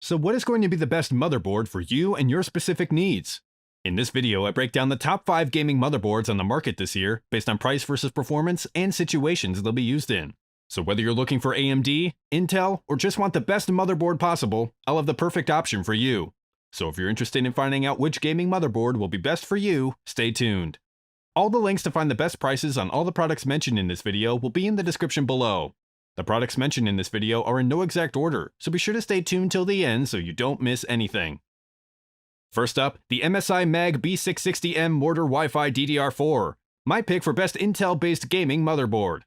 So what is going to be the best motherboard for you and your specific needs? In this video, I break down the top 5 gaming motherboards on the market this year based on price versus performance and situations they'll be used in. So whether you're looking for AMD, Intel, or just want the best motherboard possible, I'll have the perfect option for you. So if you're interested in finding out which gaming motherboard will be best for you, stay tuned. All the links to find the best prices on all the products mentioned in this video will be in the description below. The products mentioned in this video are in no exact order, so be sure to stay tuned till the end so you don't miss anything. First up, the MSI Mag B660M Mortar Wi-Fi DDR4, my pick for best Intel-based gaming motherboard.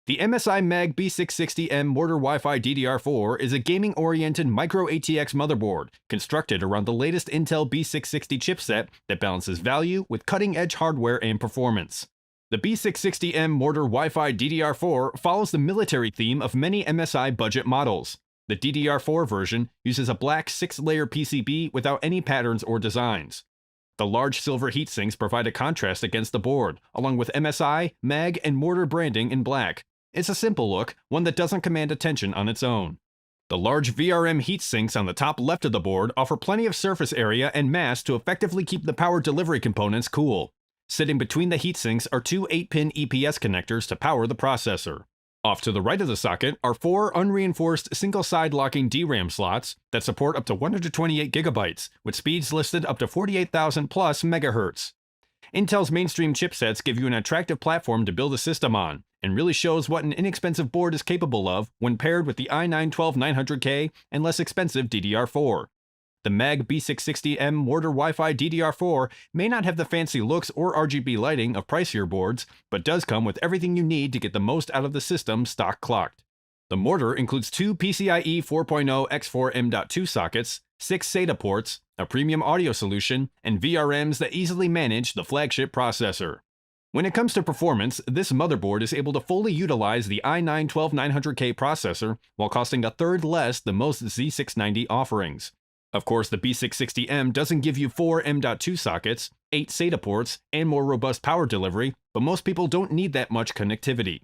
The MSI Mag B660M Mortar Wi-Fi DDR4 is a gaming-oriented micro ATX motherboard constructed around the latest Intel B660 chipset that balances value with cutting-edge hardware and performance. The B660M Mortar Wi-Fi DDR4 follows the military theme of many MSI budget models. The DDR4 version uses a black 6-layer PCB without any patterns or designs. The large silver heatsinks provide a contrast against the board, along with MSI, Mag, and Mortar branding in black. It's a simple look, one that doesn't command attention on its own. The large VRM heatsinks on the top left of the board offer plenty of surface area and mass to effectively keep the power delivery components cool. Sitting between the heatsinks are two 8-pin EPS connectors to power the processor. Off to the right of the socket are 4 unreinforced single-side locking DRAM slots that support up to 128 GB, with speeds listed up to 48,000 plus MHz. Intel's mainstream chipsets give you an attractive platform to build a system on, and really shows what an inexpensive board is capable of when paired with the i9-12900K and less expensive DDR4. The Mag B660M Mortar Wi-Fi DDR4 may not have the fancy looks or RGB lighting of pricier boards, but does come with everything you need to get the most out of the system stock clocked. The Mortar includes 2 PCIe 4.0 x4 M.2 sockets, 6 SATA ports, a premium audio solution, and VRMs that easily manage the flagship processor. When it comes to performance, this motherboard is able to fully utilize the i9-12900K processor while costing a third less than most Z690 offerings. Of course, the B660M doesn't give you 4 M.2 sockets, 8 SATA ports, and more robust power delivery, but most people don't need that much connectivity.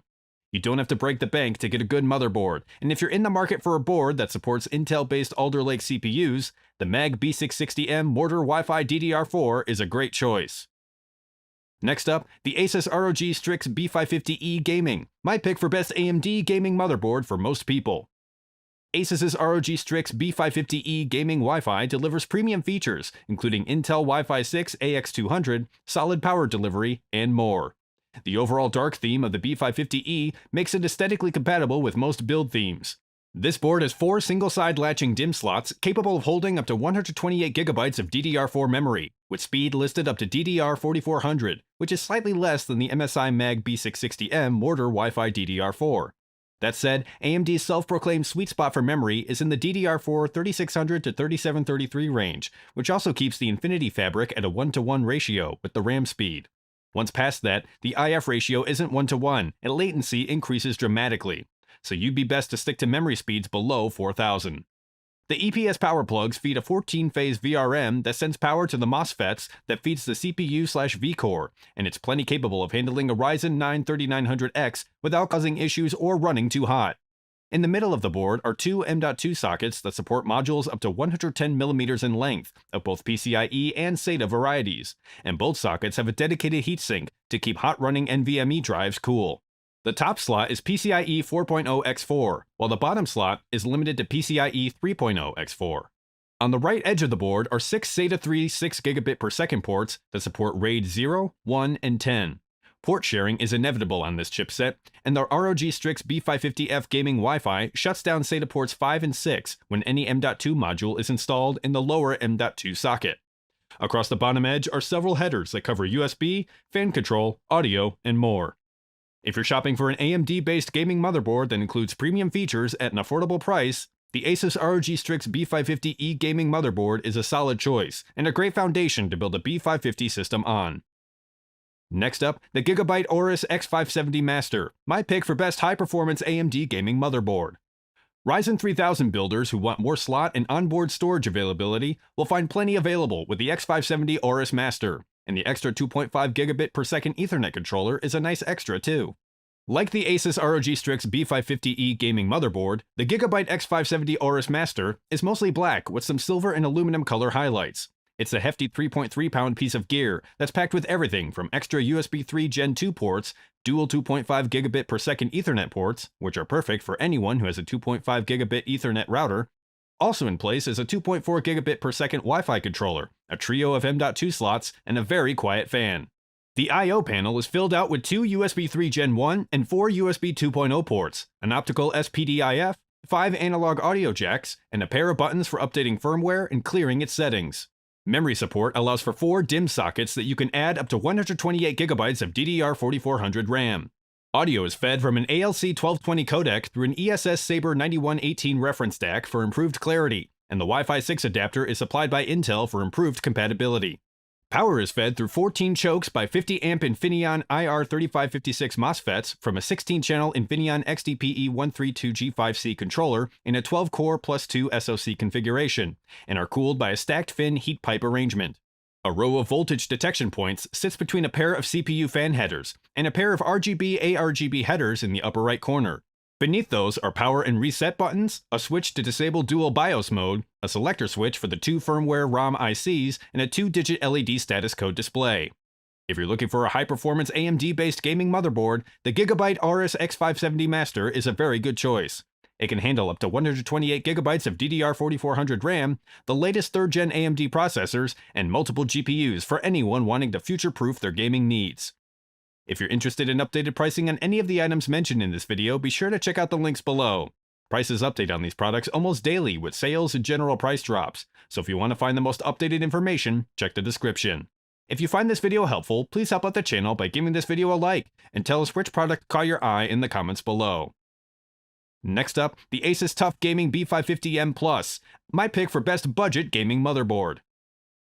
You don't have to break the bank to get a good motherboard, and if you're in the market for a board that supports Intel-based Alder Lake CPUs, the Mag B660M Mortar Wi-Fi DDR4 is a great choice. Next up, the Asus ROG Strix B550E Gaming, my pick for best AMD gaming motherboard for most people. Asus's ROG Strix B550E Gaming Wi-Fi delivers premium features, including Intel Wi-Fi 6 AX200, solid power delivery, and more. The overall dark theme of the B550E makes it aesthetically compatible with most build themes. This board has 4 single-side latching DIMM slots capable of holding up to 128 GB of DDR4 memory, with speed listed up to DDR4400, which is slightly less than the MSI Mag B660M Mortar Wi-Fi DDR4. That said, AMD's self-proclaimed sweet spot for memory is in the DDR4 3600 to 3733 range, which also keeps the Infinity Fabric at a 1:1 ratio with the RAM speed. Once past that, the IF ratio isn't 1:1, and latency increases dramatically, so you'd be best to stick to memory speeds below 4000. The EPS power plugs feed a 14-phase VRM that sends power to the MOSFETs that feeds the CPU/vCore, and it's plenty capable of handling a Ryzen 9 3900X without causing issues or running too hot. In the middle of the board are 2 M.2 sockets that support modules up to 110mm in length of both PCIe and SATA varieties, and both sockets have a dedicated heatsink to keep hot-running NVMe drives cool. The top slot is PCIe 4.0 x4, while the bottom slot is limited to PCIe 3.0 x4. On the right edge of the board are 6 SATA 3 6GB per second ports that support RAID 0, 1, and 10. Port sharing is inevitable on this chipset, and the ROG Strix B550F Gaming Wi-Fi shuts down SATA ports 5 and 6 when any M.2 module is installed in the lower M.2 socket. Across the bottom edge are several headers that cover USB, fan control, audio, and more. If you're shopping for an AMD-based gaming motherboard that includes premium features at an affordable price, the Asus ROG Strix B550E Gaming Motherboard is a solid choice, and a great foundation to build a B550 system on. Next up, the Gigabyte Aorus X570 Master, my pick for best high-performance AMD gaming motherboard. Ryzen 3000 builders who want more slot and onboard storage availability will find plenty available with the X570 Aorus Master, and the extra 2.5 gigabit per second Ethernet controller is a nice extra too. Like the Asus ROG Strix B550E gaming motherboard, the Gigabyte X570 Aorus Master is mostly black with some silver and aluminum color highlights. It's a hefty 3.3-pound piece of gear that's packed with everything from extra USB 3 Gen 2 ports, dual 2.5 gigabit per second Ethernet ports, which are perfect for anyone who has a 2.5 gigabit Ethernet router. Also in place is a 2.4 gigabit per second Wi-Fi controller, a trio of M.2 slots, and a very quiet fan. The I/O panel is filled out with 2 USB 3 Gen 1 and 4 USB 2.0 ports, an optical SPDIF, 5 analog audio jacks, and a pair of buttons for updating firmware and clearing its settings. Memory support allows for 4 DIMM sockets that you can add up to 128 GB of DDR4400 RAM. Audio is fed from an ALC 1220 codec through an ESS Sabre 9118 reference DAC for improved clarity, and the Wi-Fi 6 adapter is supplied by Intel for improved compatibility. Power is fed through 14 chokes by 50 amp Infineon IR3556 MOSFETs from a 16-channel Infineon XDPE132G5C controller in a 12-core plus 2 SoC configuration, and are cooled by a stacked fin heat pipe arrangement. A row of voltage detection points sits between a pair of CPU fan headers and a pair of RGB ARGB headers in the upper right corner. Beneath those are power and reset buttons, a switch to disable dual BIOS mode, a selector switch for the 2 firmware ROM ICs, and a 2-digit LED status code display. If you're looking for a high-performance AMD-based gaming motherboard, the Gigabyte Aorus X570 Master is a very good choice. It can handle up to 128 GB of DDR4400 RAM, the latest 3rd-gen AMD processors, and multiple GPUs for anyone wanting to future-proof their gaming needs. If you're interested in updated pricing on any of the items mentioned in this video, be sure to check out the links below. Prices update on these products almost daily with sales and general price drops, so if you want to find the most updated information, check the description. If you find this video helpful, please help out the channel by giving this video a like, and tell us which product caught your eye in the comments below. Next up, the Asus TUF Gaming B550M Plus, my pick for best budget gaming motherboard.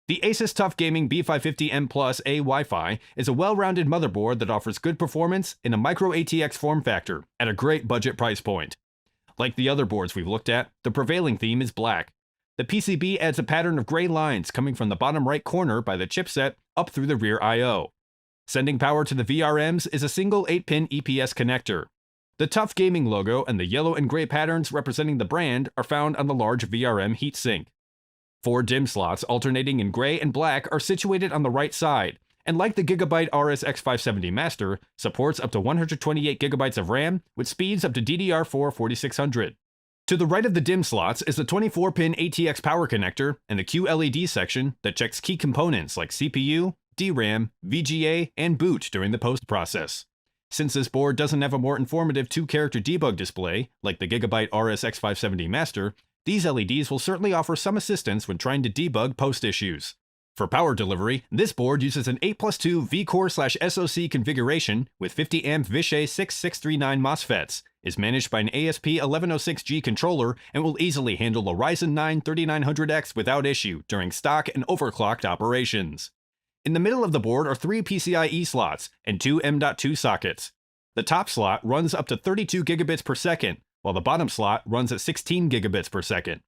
The Asus TUF Gaming B550M Plus A Wi-Fi is a well-rounded motherboard that offers good performance in a micro ATX form factor at a great budget price point. Like the other boards we've looked at, the prevailing theme is black. The PCB adds a pattern of gray lines coming from the bottom right corner by the chipset up through the rear I/O. Sending power to the VRMs is a single 8-pin EPS connector. The TUF Gaming logo and the yellow and gray patterns representing the brand are found on the large VRM heatsink. 4 DIMM slots alternating in gray and black are situated on the right side, and like the Gigabyte Aorus X570 Master, supports up to 128 GB of RAM with speeds up to DDR4 4600. To the right of the DIMM slots is the 24-pin ATX power connector and the QLED section that checks key components like CPU, DRAM, VGA, and boot during the post process. Since this board doesn't have a more informative 2-character debug display, like the Gigabyte Aorus X570 Master, these LEDs will certainly offer some assistance when trying to debug post issues. For power delivery, this board uses an 8+2 vCore/SoC configuration with 50 amp Vishay 6639 MOSFETs, is managed by an ASP1106G controller, and will easily handle a Ryzen 9 3900X without issue during stock and overclocked operations. In the middle of the board are 3 PCIe slots and 2 M.2 sockets. The top slot runs up to 32 gigabits per second, while the bottom slot runs at 16 gigabits per second.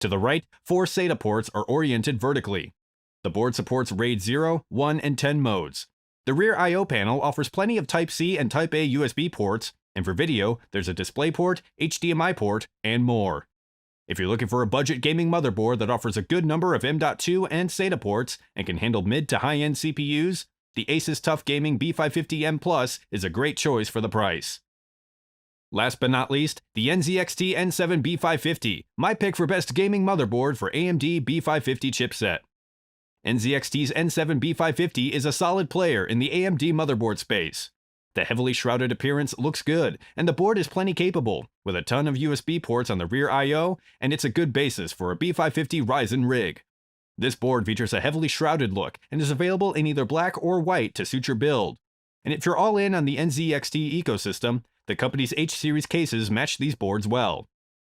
To the right, 4 SATA ports are oriented vertically. The board supports RAID 0, 1, and 10 modes. The rear I/O panel offers plenty of Type-C and Type-A USB ports, and for video, there's a DisplayPort, HDMI port, and more. If you're looking for a budget gaming motherboard that offers a good number of M.2 and SATA ports and can handle mid to high-end CPUs, the Asus TUF Gaming B550M Plus is a great choice for the price. Last but not least, the NZXT N7 B550, my pick for best gaming motherboard for AMD B550 chipset. NZXT's N7 B550 is a solid player in the AMD motherboard space. The heavily shrouded appearance looks good, and the board is plenty capable, with a ton of USB ports on the rear I/O, and it's a good basis for a B550 Ryzen rig. This board features a heavily shrouded look, and is available in either black or white to suit your build. And if you're all in on the NZXT ecosystem, the company's H-series cases match these boards well.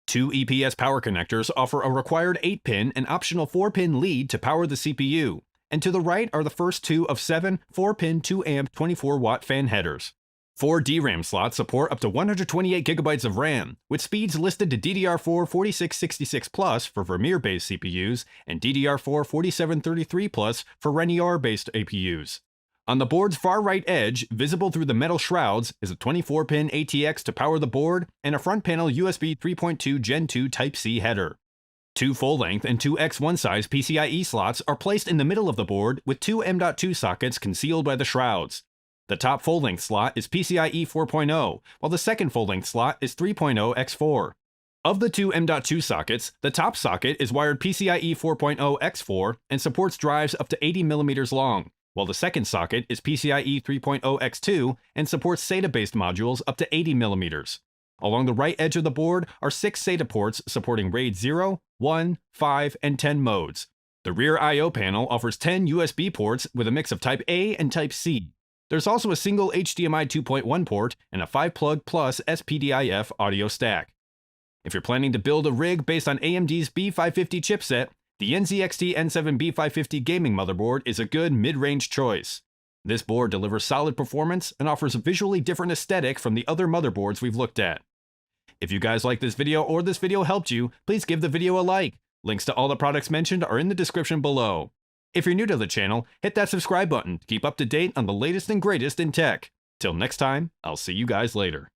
2 EPS power connectors offer a required 8-pin and optional 4-pin lead to power the CPU, and to the right are the first 2 of 7 4-pin 2-amp 24-watt fan headers. 4 DRAM slots support up to 128 GB of RAM, with speeds listed to DDR4 4666 Plus for Vermeer-based CPUs and DDR4 4733 Plus for Renier-based APUs. On the board's far right edge, visible through the metal shrouds, is a 24-pin ATX to power the board and a front panel USB 3.2 Gen 2 Type-C header. 2 full-length and 2 X1 size PCIe slots are placed in the middle of the board with 2 M.2 sockets concealed by the shrouds. The top full-length slot is PCIe 4.0, while the second full-length slot is 3.0 X4. Of the 2 M.2 sockets, the top socket is wired PCIe 4.0 X4 and supports drives up to 80mm long, while the second socket is PCIe 3.0 X2 and supports SATA-based modules up to 80mm. Along the right edge of the board are 6 SATA ports supporting RAID 0, 1, 5, and 10 modes. The rear I/O panel offers 10 USB ports with a mix of Type A and Type C. There's also a single HDMI 2.1 port and a 5-plug plus SPDIF audio stack. If you're planning to build a rig based on AMD's B550 chipset, the NZXT N7 B550 gaming motherboard is a good mid-range choice. This board delivers solid performance and offers a visually different aesthetic from the other motherboards we've looked at. If you guys like this video or this video helped you, please give the video a like. Links to all the products mentioned are in the description below. If you're new to the channel, hit that subscribe button to keep up to date on the latest and greatest in tech. Till next time, I'll see you guys later.